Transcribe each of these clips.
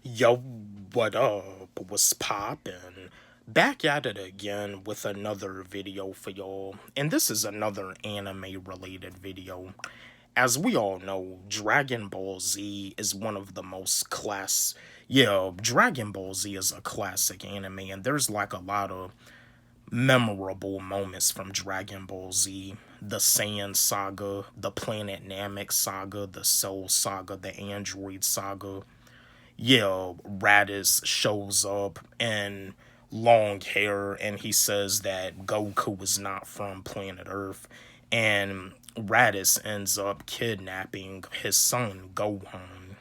Yo, what up? What's poppin'? Back at it again with another video for y'all, and this is another anime related video. As we all know, Dragon Ball Z is one of the most Dragon Ball Z is a classic anime, and there's like a lot of memorable moments from Dragon Ball Z. The Saiyan saga, the Planet Namek saga, the Soul saga, the Android saga. Raditz shows up in long hair and he says that Goku is not from planet Earth. And Raditz ends up kidnapping his son, Gohan.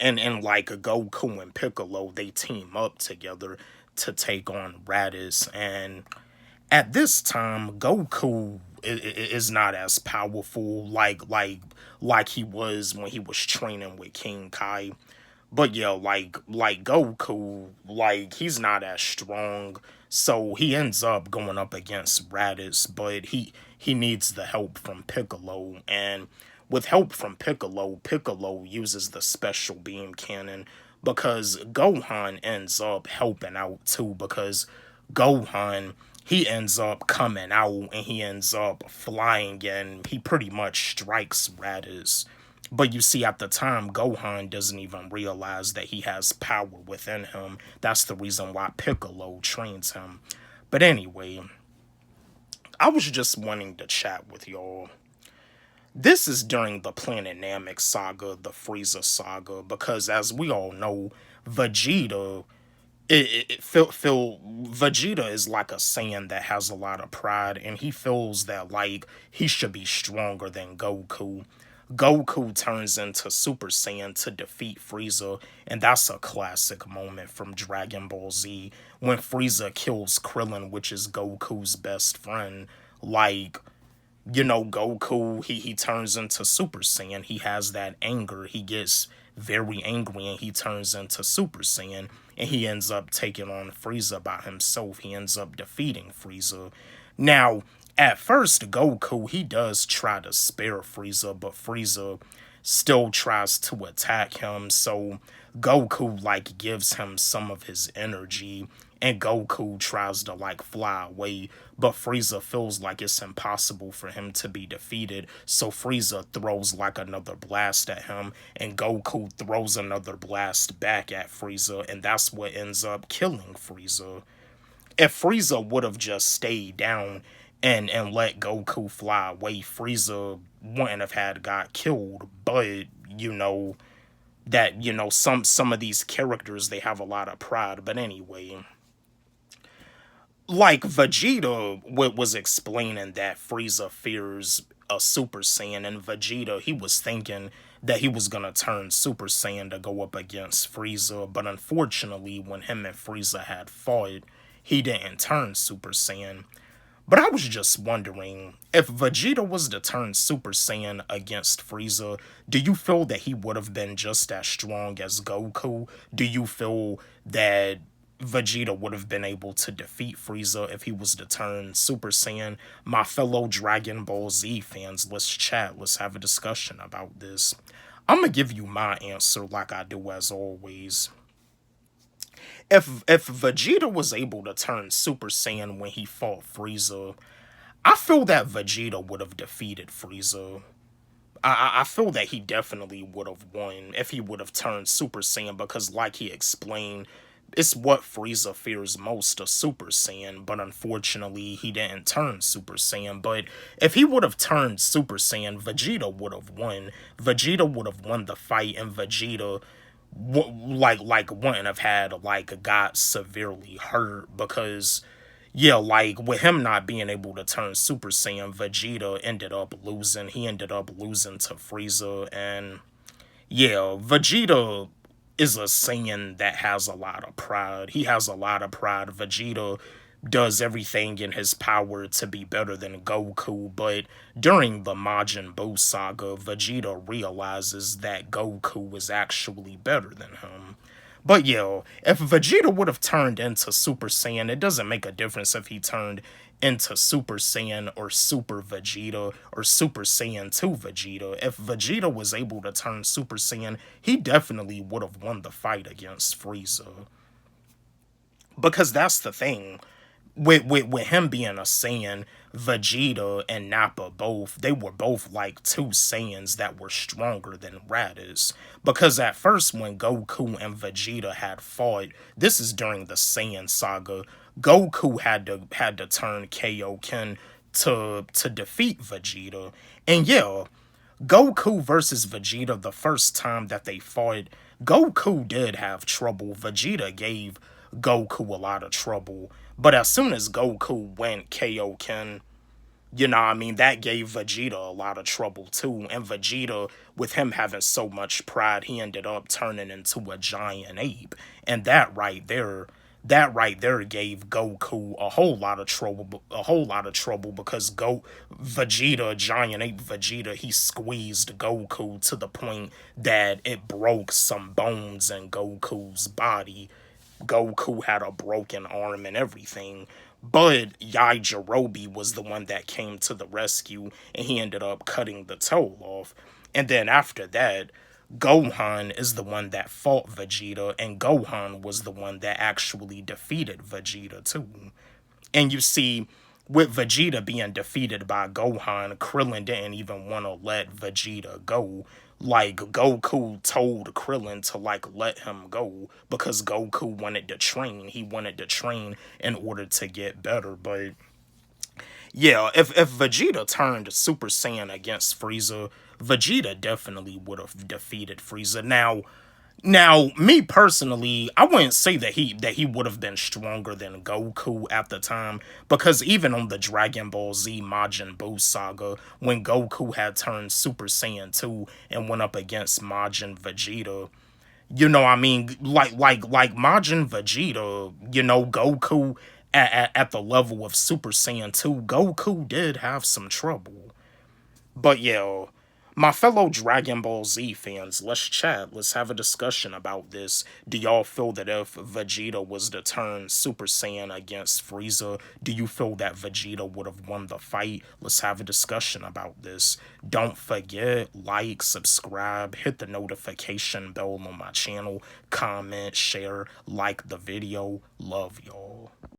And like Goku and Piccolo, they team up together to take on Raditz. And at this time, Goku is not as powerful like he was when he was training with King Kai. But like Goku, like he's not as strong, so he ends up going up against Raditz, but he needs the help from Piccolo, and with help from Piccolo, Piccolo uses the special beam cannon because Gohan ends up helping out too because Gohan he ends up coming out and he ends up flying and he pretty much strikes Raditz. But you see, at the time, Gohan doesn't even realize that he has power within him. That's the reason why Piccolo trains him. But anyway, I was just wanting to chat with y'all. This is during the Planet Namek saga, the Frieza saga, because as we all know, Vegeta Vegeta is like a Saiyan that has a lot of pride, and he feels that like he should be stronger than Goku. Goku turns into Super Saiyan to defeat Frieza, and that's a classic moment from Dragon Ball Z when Frieza kills Krillin, which is Goku's best friend. Like, Goku, he turns into Super Saiyan. He has that anger. He gets very angry and he turns into Super Saiyan. And he ends up taking on Frieza by himself. He ends up defeating Frieza. Now, at first, Goku, he does try to spare Frieza, but Frieza still tries to attack him. So Goku, like, gives him some of his energy and Goku tries to like fly away, but Frieza feels like it's impossible for him to be defeated, so Frieza throws like another blast at him, and Goku throws another blast back at Frieza, and that's what ends up killing Frieza. If Frieza would have just stayed down and let Goku fly away, Frieza wouldn't have had got killed, but some of these characters they have a lot of pride. But anyway, like Vegeta was explaining that Frieza fears a Super Saiyan, and Vegeta he was thinking that he was gonna turn Super Saiyan to go up against Frieza, but unfortunately, when him and Frieza had fought, he didn't turn Super Saiyan. But I was just wondering, if Vegeta was to turn Super Saiyan against Frieza, do you feel that he would have been just as strong as Goku? Do you feel that Vegeta would have been able to defeat Frieza if he was to turn Super Saiyan? My fellow Dragon Ball Z fans, let's chat. Let's have a discussion about this. I'm gonna give you my answer like I do as always. If Vegeta was able to turn Super Saiyan when he fought Frieza, I feel that Vegeta would have defeated Frieza. I feel that he definitely would have won if he would have turned Super Saiyan because, like he explained, it's what Frieza fears most, a Super Saiyan, but unfortunately he didn't turn Super Saiyan. But if he would have turned Super Saiyan, Vegeta would have won. Vegeta would have won the fight, and Vegeta like wouldn't have had like got severely hurt because like with him not being able to turn Super Saiyan, Vegeta ended up losing. He ended up losing to Frieza, and Vegeta is a Saiyan that has a lot of pride. He has a lot of pride. Vegeta does everything in his power to be better than Goku, but during the Majin Buu saga, Vegeta realizes that Goku is actually better than him. But if Vegeta would have turned into Super Saiyan, it doesn't make a difference if he turned into Super Saiyan or Super Vegeta or Super Saiyan 2 Vegeta. If Vegeta was able to turn Super Saiyan, he definitely would have won the fight against Frieza. Because that's the thing. With him being a Saiyan, Vegeta and Nappa both, they were both like two Saiyans that were stronger than Raditz. Because at first when Goku and Vegeta had fought, this is during the Saiyan saga, Goku had to turn Kaioken to defeat Vegeta. And yeah, Goku versus Vegeta, the first time that they fought, Goku did have trouble. Vegeta gave Goku a lot of trouble. But as soon as Goku went Kaioken, you know what I mean, that gave Vegeta a lot of trouble too. And Vegeta, with him having so much pride, he ended up turning into a giant ape. And that right there gave Goku a whole lot of trouble because Vegeta, giant ape Vegeta, he squeezed Goku to the point that it broke some bones in Goku's body. Goku had a broken arm and everything. But Yajirobe was the one that came to the rescue and he ended up cutting the toe off. And then after that, Gohan is the one that fought Vegeta, and Gohan was the one that actually defeated Vegeta too. And you see, with Vegeta being defeated by Gohan, Krillin didn't even want to let Vegeta go. Like, Goku told Krillin to, like, let him go because Goku wanted to train. He wanted to train in order to get better. But yeah, if Vegeta turned Super Saiyan against Frieza, Vegeta definitely would have defeated Frieza. Now, me personally, I wouldn't say that he would have been stronger than Goku at the time, because even on the Dragon Ball Z Majin Buu saga, when Goku had turned Super Saiyan 2 and went up against Majin Vegeta, you know, I mean, like Majin Vegeta, you know, Goku at the level of Super Saiyan 2, Goku did have some trouble. But yeah, my fellow Dragon Ball Z fans, let's chat. Let's have a discussion about this. Do y'all feel that if Vegeta was to turn Super Saiyan against Frieza, do you feel that Vegeta would have won the fight? Let's have a discussion about this. Don't forget, like, subscribe, hit the notification bell on my channel, comment, share, like the video. Love y'all.